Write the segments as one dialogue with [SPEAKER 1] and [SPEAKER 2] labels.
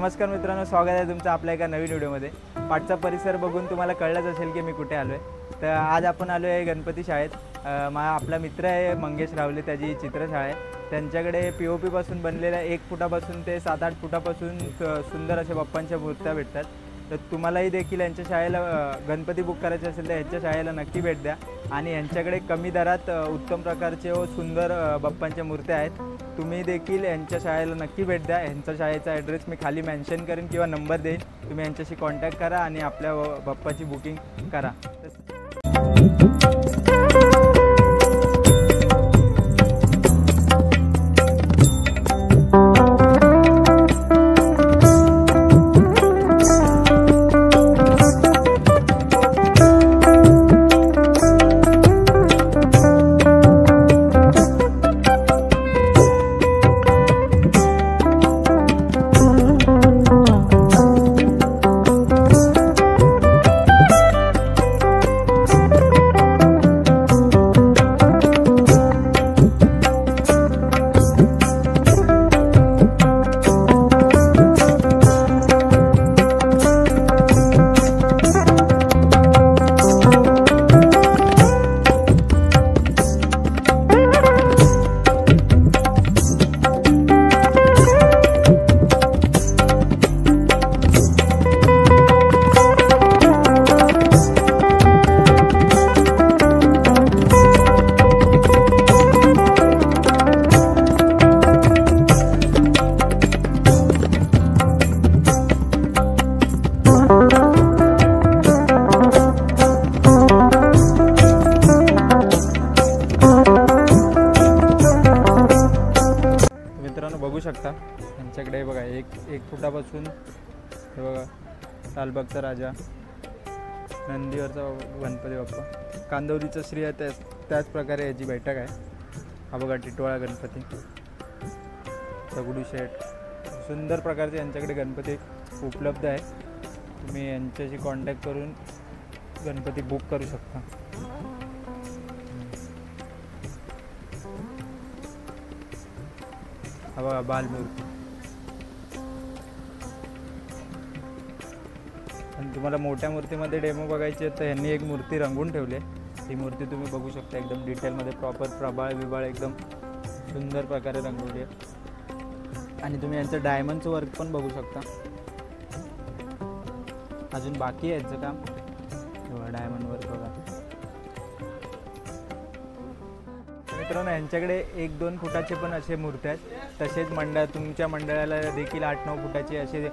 [SPEAKER 1] नमस्कार मित्रांनो, स्वागत आहे तुमचं आपल्या एका नवीन व्हिडिओमध्ये। पाठचा परिसर बघून तुम्हाला कळलंच असेल की मी कुठे आलो आहे। तर आज आपण आलो आहे गणपती शाळेत। आपला मित्र आहे मंगेश रावले, त्याची चित्रशाळा आहे। त्यांच्याकडे POP पासून बनलेल्या 1 फुटापासून ते 7-8 फुटापासून सुंदर अशा बाप्पांच्या मूर्त्या भेटतात। तर तुम्हालाही देखील यांच्या शाळेला गणपती बुक करायचे असेल तर यांच्या शाळेला नक्की भेट द्या। आणि यांच्याकडे कमी दरात उत्तम प्रकारचे व सुंदर बाप्पांच्या मूर्त्या आहेत। तुम्ही देखील यांच्या शाळेला नक्की भेट द्या। यांच्या शाळेचा ॲड्रेस मी खाली मेन्शन करेन किंवा नंबर देईन, तुम्ही यांच्याशी कॉन्टॅक्ट करा आणि आपल्या बाप्पाची बुकिंग करा। मित्रांनो बघू शकता यांच्याकडे बघा एक फुटापासून हे बघा लालबागचा राजा, नंदीवरचा गणपती बाप्पा, कांदवलीचं श्री आहे, त्याच प्रकारे याची बैठक आहे। हा बघा टिटवाळा गणपती, दगडूशेठ, सुंदर प्रकारचे यांच्याकडे गणपती उपलब्ध आहे। तुम्ही यांच्याशी कॉन्टॅक्ट करून गणपती बुक करू शकता। हा बघा बालमूर्ती। आणि तुम्हाला मोठ्या मूर्तीमध्ये डेमो बघायची आहे तर यांनी एक मूर्ती रंगवून ठेवली आहे। ही मूर्ती तुम्ही बघू शकता, एकदम डिटेलमध्ये प्रॉपर प्रभाळ विभाळ एकदम सुंदर प्रकारे रंगवली आहे। आणि तुम्ही यांचं डायमंडचं वर्क पण बघू शकता, अजून बाकी आहे यांचं काम। डायमंड वर्क बघा मित्रांनो, यांच्याकडे 1-2 फुटाचे पण असे मूर्त्या आहेत। तसेच तुमच्या मंडळाला देखील 8-9 फुटाचे असे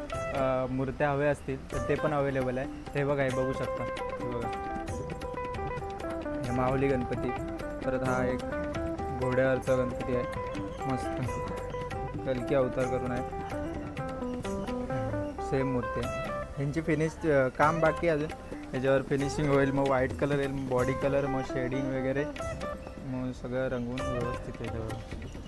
[SPEAKER 1] मूर्त्या हवे असतील तर ते पण अवेलेबल आहे। ते बघा, हे बघू शकता, हे बघा हे माऊली गणपती। परत हा एक घोड्यावरचा गणपती आहे, मस्त कलकी अवतार करून आहे, सेम मूर्ती आहे। ह्यांची काम बाकी आहे अजून, याच्यावर फिनिशिंग होईल, मग व्हाईट कलर येईल, मग बॉडी कलर, मग शेडिंग वगैरे, मग सगळं रंगवून व्यवस्थित आहे।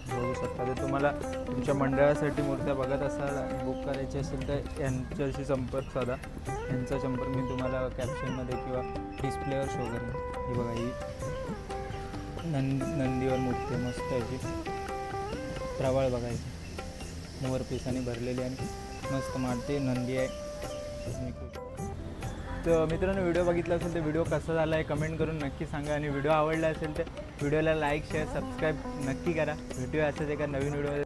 [SPEAKER 1] बघू शकता। तर तुम्हाला तुमच्या मंडळासाठी मूर्त्या बघत असाल आणि बुक करायची असेल तर यांच्याशी संपर्क साधा। यांचा संपर्क मी तुम्हाला कॅप्शनमध्ये किंवा डिस्प्लेवर शो करेन। ही बघा, ही नंदीवर मूर्ती मस्त याची, प्रवाळ बघायची, मोर पिसाने भरलेली आणि मस्त मारते नंदी आहे। तर मित्रांनो, व्हिडिओ बघितला असेल तर व्हिडिओ कसा झाला आहे कमेंट करून नक्की सांगा। आणि व्हिडिओ आवडला असेल तर व्हिडिओला लाईक, शेअर, सबस्क्राईब नक्की करा। भेटूया असेच एका नवीन व्हिडिओ।